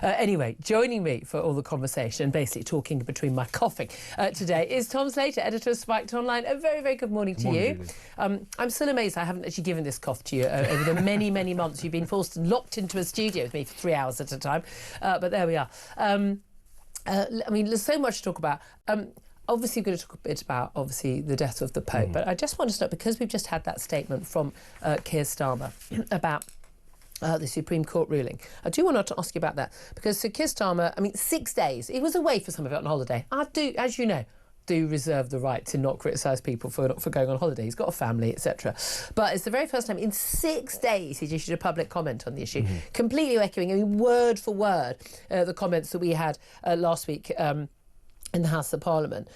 Anyway, joining me for all the conversation, basically talking between my coughing today, is Tom Slater, editor of Spiked Online. A very, very good morning to you. I'm still amazed I haven't actually given this cough to you over the many, many months you've been forced and locked into a studio with me for 3 hours at a time. But there we are. I mean, there's so much to talk about. Obviously, we're going to talk a bit about, obviously, the death of the Pope. But I just want to know, because we've just had that statement from Keir Starmer about the Supreme Court ruling. I do want to ask you about that, because Sir Keir Starmer, I mean, 6 days, he was away for some of it on holiday. I do, as you know, reserve the right to not criticise people for going on holiday. He's got a family, etc. But it's the very first time in 6 days he's issued a public comment on the issue, completely echoing, I mean, word for word, the comments that we had last week in the House of Parliament.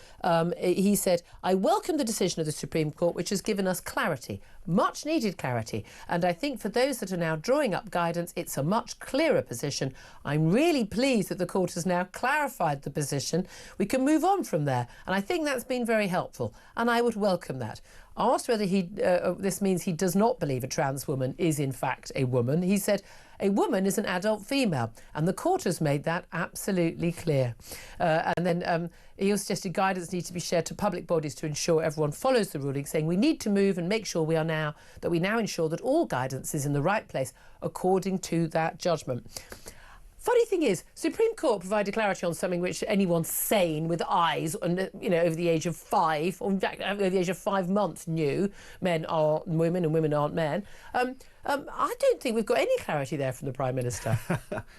He said, "I welcome the decision of the Supreme Court, which has given us clarity, much needed clarity. And I think for those that are now drawing up guidance, it's a much clearer position. I'm really pleased that the court has now clarified the position. We can move on from there. And I think that's been very helpful. And I would welcome that." Asked whether this means he does not believe a trans woman is in fact a woman, he said, "A woman is an adult female, and the court has made that absolutely clear." And then he also suggested guidance needs to be shared to public bodies to ensure everyone follows the ruling, saying we need to move and make sure we now ensure that all guidance is in the right place according to that judgment. Funny thing is, Supreme Court provided clarity on something which anyone sane with eyes and, you know, over the age of 5, or in fact over the age of 5 months knew men are women and women aren't men. I don't think we've got any clarity there from the Prime Minister.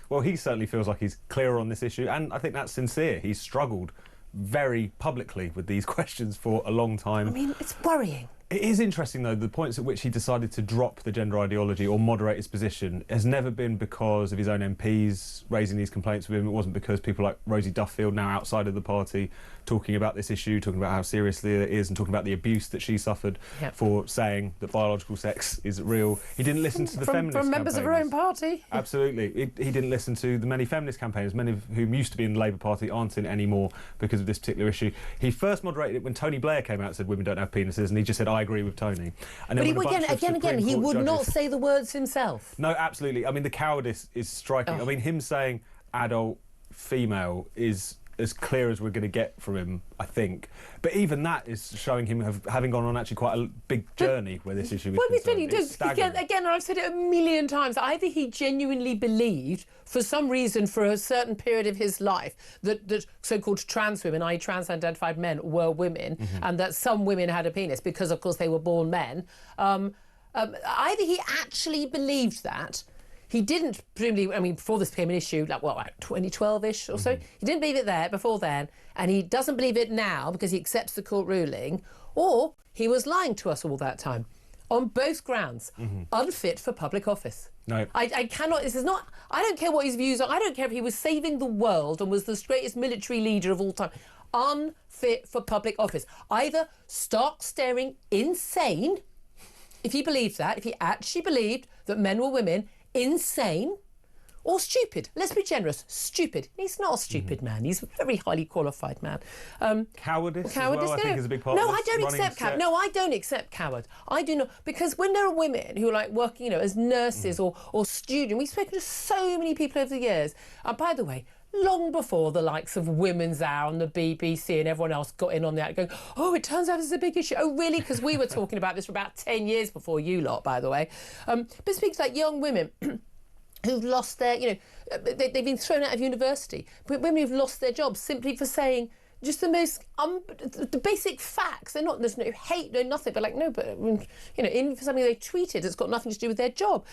Well, he certainly feels like he's clearer on this issue, and I think that's sincere. He's struggled very publicly with these questions for a long time. I mean, it's worrying. It is interesting, though, the points at which he decided to drop the gender ideology or moderate his position has never been because of his own MPs raising these complaints with him. It wasn't because people like Rosie Duffield, now outside of the party, talking about this issue, talking about how seriously it is and talking about the abuse that she suffered for saying that biological sex is real. He didn't listen to the feminist From members campaigners. of her own party. Absolutely. He didn't listen to the many feminist campaigners, many of whom used to be in the Labour Party, aren't in anymore because of this particular issue. He first moderated it when Tony Blair came out and said women don't have penises, and he just said, I agree with Tony. And then but again, he would not say the words himself. No, absolutely. I mean, the cowardice is striking. I mean, him saying adult female is as clear as we're going to get from him, I think. But even that is showing him having gone on actually quite a big journey where this issue is concerned. Again, I've said it a million times, either he genuinely believed, for some reason, for a certain period of his life, that so-called trans women, i.e. trans-identified men, were women, and that some women had a penis because, of course, they were born men. Either he actually believed that. He didn't, presumably, I mean, before this became an issue, like 2012-ish or so, he didn't believe it there before then, and he doesn't believe it now because he accepts the court ruling, or he was lying to us all that time. On both grounds, unfit for public office. No. I cannot, this is not, I don't care what his views are, I don't care if he was saving the world and was the greatest military leader of all time. Unfit for public office. Either stark staring insane, if he believed that, if he actually believed that men were women, insane, or stupid. Let's be generous. Stupid. He's not a stupid man. He's a very highly qualified man. Cowardice as well, I think, is a big part of this. No, I don't accept coward. No, I don't accept coward. I do not, because when there are women who are like working, you know, as nurses or students, we've spoken to so many people over the years. By the way, long before the likes of Women's Hour and the BBC and everyone else got in on that, going, oh, it turns out it's a big issue. Oh, really? Because we were talking about this for about 10 years before you lot, by the way. But it speaks like young women who've lost their, you know, they've been thrown out of university. Women who've lost their jobs simply for saying just the most, the basic facts. They're not, there's no hate, no nothing, but like, no, but, you know, in for something they tweeted that's got nothing to do with their job.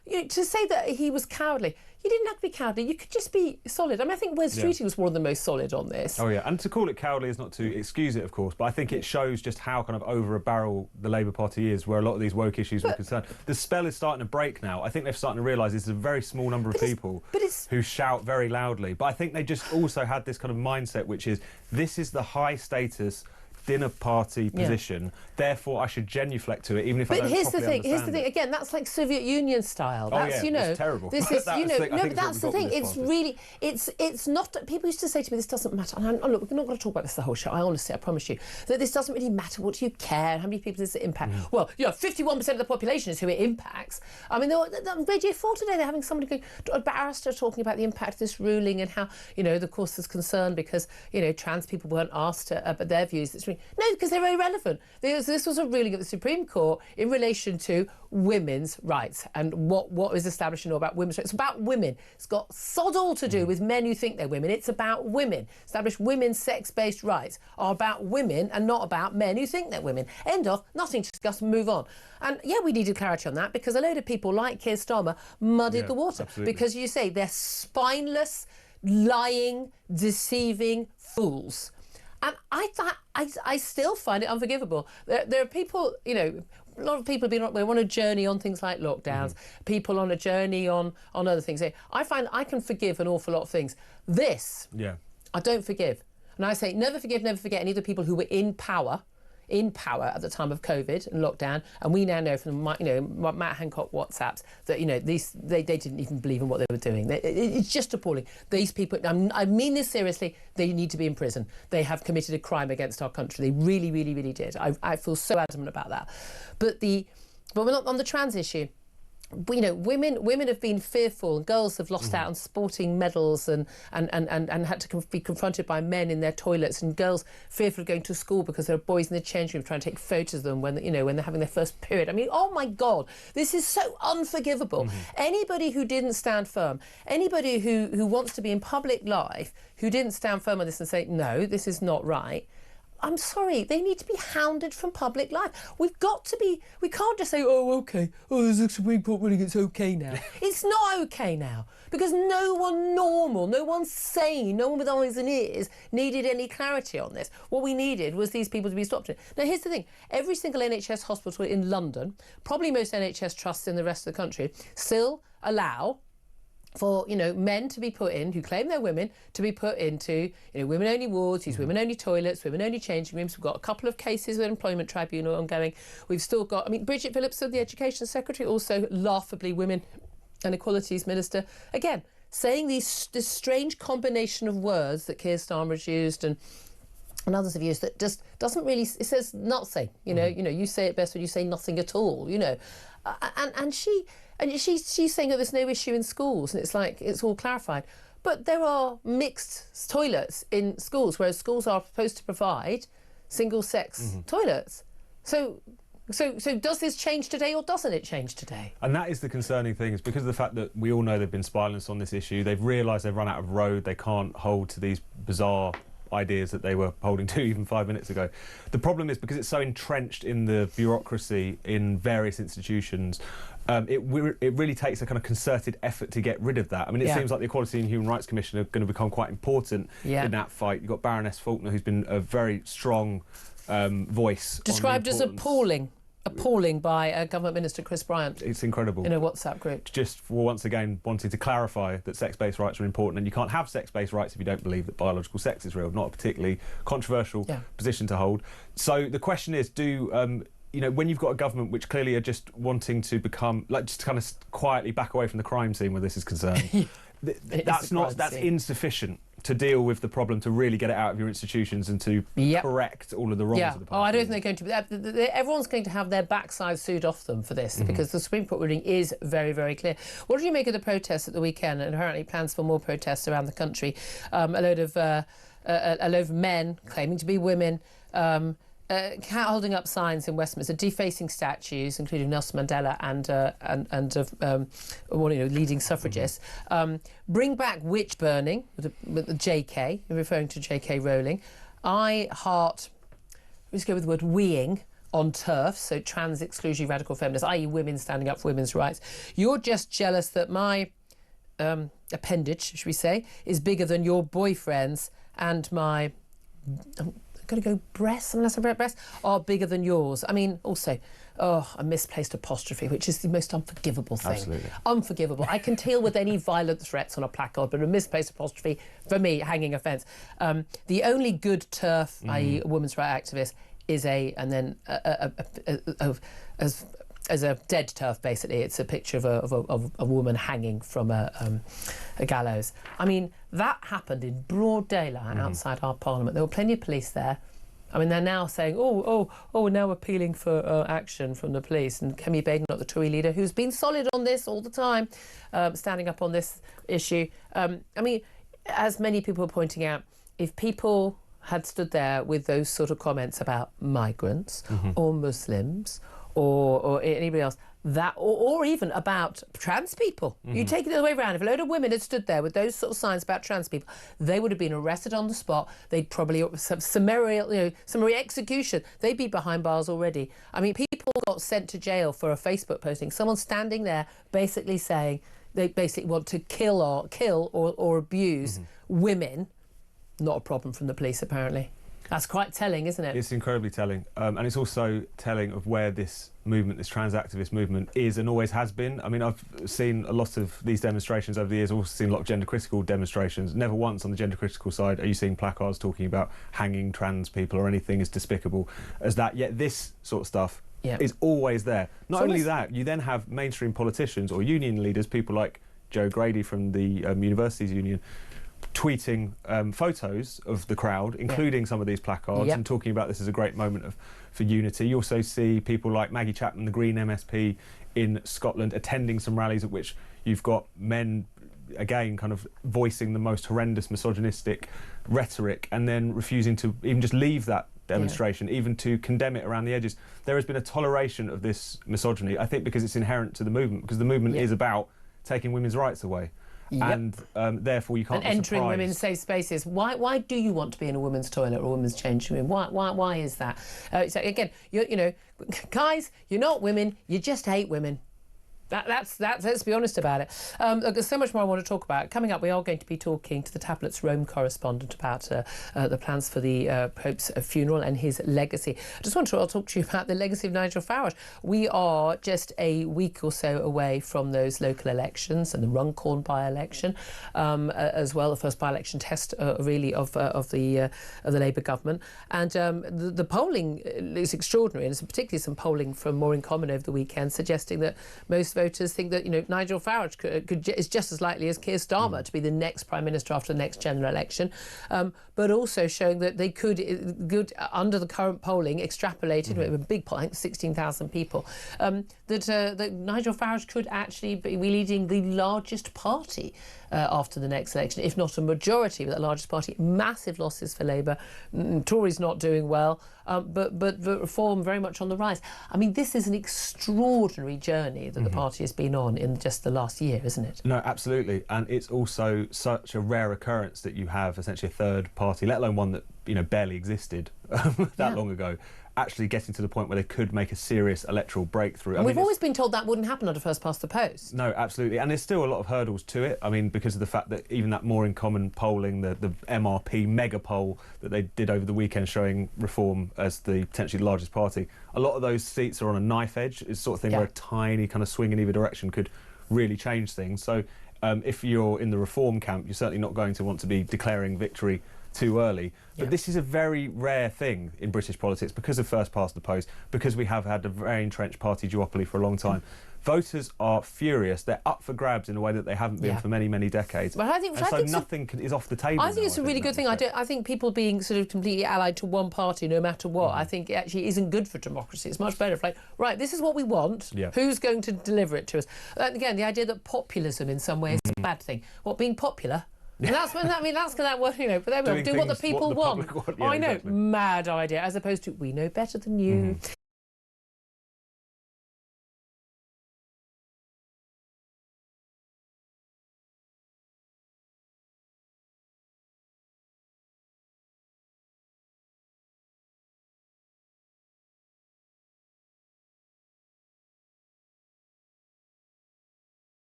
You know, to say that he was cowardly, you didn't have to be cowardly, you could just be solid. I mean, I think Wes Streeting was one of the most solid on this. Oh, yeah, and to call it cowardly is not to excuse it, of course, but I think it shows just how kind of over a barrel the Labour Party is, where a lot of these woke issues were concerned. The spell is starting to break now. I think they're starting to realise this is a very small number of people who shout very loudly. But I think they just also had this kind of mindset, which is, this is the high status, dinner party position. Therefore, I should genuflect to it, even if I don't properly understand it. Here's the thing. Again, that's like Soviet Union style. That's, it's terrible. This is, but that's the thing. It's really, it's not. People used to say to me, this doesn't matter. And look, we're not going to talk about this the whole show. I promise you, that this doesn't really matter. What do you care? How many people does it impact? Well, 51% of the population is who it impacts. I mean, on Radio 4 today, they're having somebody going, a barrister talking about the impact of this ruling and how, of course, there's concern because, trans people weren't asked about their views. No, because they're irrelevant. This was a ruling of the Supreme Court in relation to women's rights and what is established in law about women's rights. It's about women. It's got sod all to do with men who think they're women. It's about women. Established women's sex-based rights are about women and not about men who think they're women. End of. Nothing to discuss and move on. And yeah, we needed clarity on that because a load of people like Keir Starmer muddied the water. Absolutely. Because you say they're spineless, lying, deceiving fools. And I still find it unforgivable. There are people, a lot of people have been on a journey on things like lockdowns, people on a journey on other things. I find I can forgive an awful lot of things. This, I don't forgive. And I say never forgive, never forget any of the people who were in power at the time of COVID and lockdown, and we now know from Matt Hancock WhatsApps that they didn't even believe in what they were doing. It's just appalling. These people, I mean this seriously, they need to be in prison. They have committed a crime against our country. They really, really, really did. I feel so adamant about that. But we're not on the trans issue. Women have been fearful, and girls have lost out on sporting medals and had to be confronted by men in their toilets, and girls fearful of going to school because there are boys in the changing room trying to take photos of them when they're having their first period. I mean, oh my God, this is so unforgivable. Anybody who didn't stand firm, anybody who wants to be in public life, who didn't stand firm on this and say, no, this is not right, I'm sorry, they need to be hounded from public life. We can't just say, oh, OK, there's a Supreme Court ruling, it's OK now. It's not OK now, because no one normal, no one sane, no one with eyes and ears needed any clarity on this. What we needed was these people to be stopped. Now, here's the thing. Every single NHS hospital in London, probably most NHS trusts in the rest of the country, still allow for men to be put in who claim they're women to be put into women only wards, use women only toilets, women only changing rooms. We've got a couple of cases with Employment Tribunal ongoing. We've still got Bridget Phillipson, the Education Secretary, also laughably Women and Equalities Minister, again saying this strange combination of words that Keir Starmer has used and others have used that just doesn't really, it says nothing. You say it best when you say nothing at all. And she's saying that there's no issue in schools, and it's like it's all clarified. But there are mixed toilets in schools, whereas schools are supposed to provide single-sex toilets. So does this change today or doesn't it change today? And that is the concerning thing, is because of the fact that we all know they've been spineless on this issue. They've realised they've run out of road. They can't hold to these bizarre ideas that they were holding to even 5 minutes ago. The problem is because it's so entrenched in the bureaucracy in various institutions, it really takes a kind of concerted effort to get rid of that. I mean, it seems like the Equality and Human Rights Commission are going to become quite important in that fight. You've got Baroness Faulkner, who's been a very strong voice. Described as appalling by Government Minister Chris Bryant. It's incredible. In a WhatsApp group. Just for once again wanting to clarify that sex-based rights are important, and you can't have sex-based rights if you don't believe that biological sex is real. Not a particularly controversial position to hold. So the question is, when you've got a government which clearly are just wanting to become, just kind of quietly back away from the crime scene where this is concerned, that's insufficient to deal with the problem, to really get it out of your institutions and to correct all of the wrongs of the past. I don't think they're going to be. Everyone's going to have their backside sewed off them for this, because the Supreme Court ruling is very, very clear. What did you make of the protests at the weekend? And apparently plans for more protests around the country. A load of men claiming to be women, holding up signs in Westminster, defacing statues, including Nelson Mandela and leading suffragists. Bring back witch burning with the JK, referring to JK Rowling. Let's go with the word weeing on turf, so trans exclusionary radical feminists, i.e. women standing up for women's rights. You're just jealous that my appendage, should we say, is bigger than your boyfriend's and my I'm going to go breasts, unless I breasts are bigger than yours. I mean, also, a misplaced apostrophe, which is the most unforgivable thing. Absolutely. Unforgivable. I can deal with any violent threats on a placard, but a misplaced apostrophe, for me, hanging offence. The only good turf, i.e. a women's rights activist, is as a dead turf, basically. It's a picture of a woman hanging from a gallows. I mean, that happened in broad daylight outside our parliament. There were plenty of police there. I mean, they're now saying, we're now appealing for action from the police. And Kemi Badenoch, the Tory leader, who's been solid on this all the time, standing up on this issue. I mean, as many people are pointing out, if people had stood there with those sort of comments about migrants or Muslims or anybody else, or even about trans people. You take it the other way around. If a load of women had stood there with those sort of signs about trans people, they would have been arrested on the spot. They'd probably summary execution. They'd be behind bars already. I mean, people got sent to jail for a Facebook posting. Someone standing there basically saying they basically want to kill or abuse women. Not a problem from the police, apparently. That's quite telling, isn't it? It's incredibly telling. And it's also telling of where this movement, this trans activist movement, is and always has been. I mean, I've seen a lot of these demonstrations over the years. I've also seen a lot of gender-critical demonstrations. Never once on the gender-critical side are you seeing placards talking about hanging trans people or anything as despicable as that. Yet this sort of stuff is always there. Not only that, you then have mainstream politicians or union leaders, people like Joe Grady from the Universities Union, tweeting photos of the crowd, including some of these placards, and talking about this as a great moment for unity. You also see people like Maggie Chapman, the Green MSP in Scotland, attending some rallies at which you've got men, again, kind of voicing the most horrendous misogynistic rhetoric and then refusing to even just leave that demonstration, even to condemn it around the edges. There has been a toleration of this misogyny, I think, because it's inherent to the movement, because the movement is about taking women's rights away. And therefore you can't be entering surprised. women's safe spaces. Why do you want to be in a women's toilet or a women's changing room? Why is that? So again, you know, guys, you're not women. You just hate women. That's let's be honest about it. Look, there's so much more I want to talk about. Coming up, we are going to be talking to the Tablet's Rome correspondent about the plans for the Pope's funeral and his legacy. I just want to talk to you about the legacy of Nigel Farage. We are just a week or so away from those local elections and the Runcorn by-election, as well, the first by-election test, really, of the Labour government. And the polling is extraordinary, and there's particularly some polling from More in Common over the weekend suggesting that most voters think that, you know, Nigel Farage is just as likely as Keir Starmer to be the next Prime Minister after the next general election, but also showing that they could under the current polling, extrapolated, with a big poll, I think 16,000 people, that Nigel Farage could actually be leading the largest party after the next election, if not a majority, but the largest party. Massive losses for Labour. Tories not doing well, but Reform very much on the rise. I mean, this is an extraordinary journey that the party has been on in just the last year, isn't it? No, absolutely. And it's also such a rare occurrence that you have essentially a third party, let alone one that, you know, barely existed that long ago, actually getting to the point where they could make a serious electoral breakthrough. We've always been told that wouldn't happen under first past the post. No, absolutely. And there's still a lot of hurdles to it. I mean, because of the fact that even that More in Common polling, the MRP mega poll that they did over the weekend showing Reform as the potentially largest party, a lot of those seats are on a knife edge. It's the sort of thing where a tiny kind of swing in either direction could really change things. So if you're in the Reform camp, you're certainly not going to want to be declaring victory too early. But this is a very rare thing in British politics because of first past the post, because we have had a very entrenched party duopoly for a long time. Voters are furious. They're up for grabs in a way that they haven't been for many, many decades. But I think nothing is off the table. I think it's a really good thing. I think people being sort of completely allied to one party, no matter what, I think it actually isn't good for democracy. It's much better if, like, right, this is what we want. Who's going to deliver it to us? And again, the idea that populism in some ways is a bad thing. What, being popular? And that's when that's what, you know, but they will do what the people want. I know, exactly. Mad idea, as opposed to we know better than you.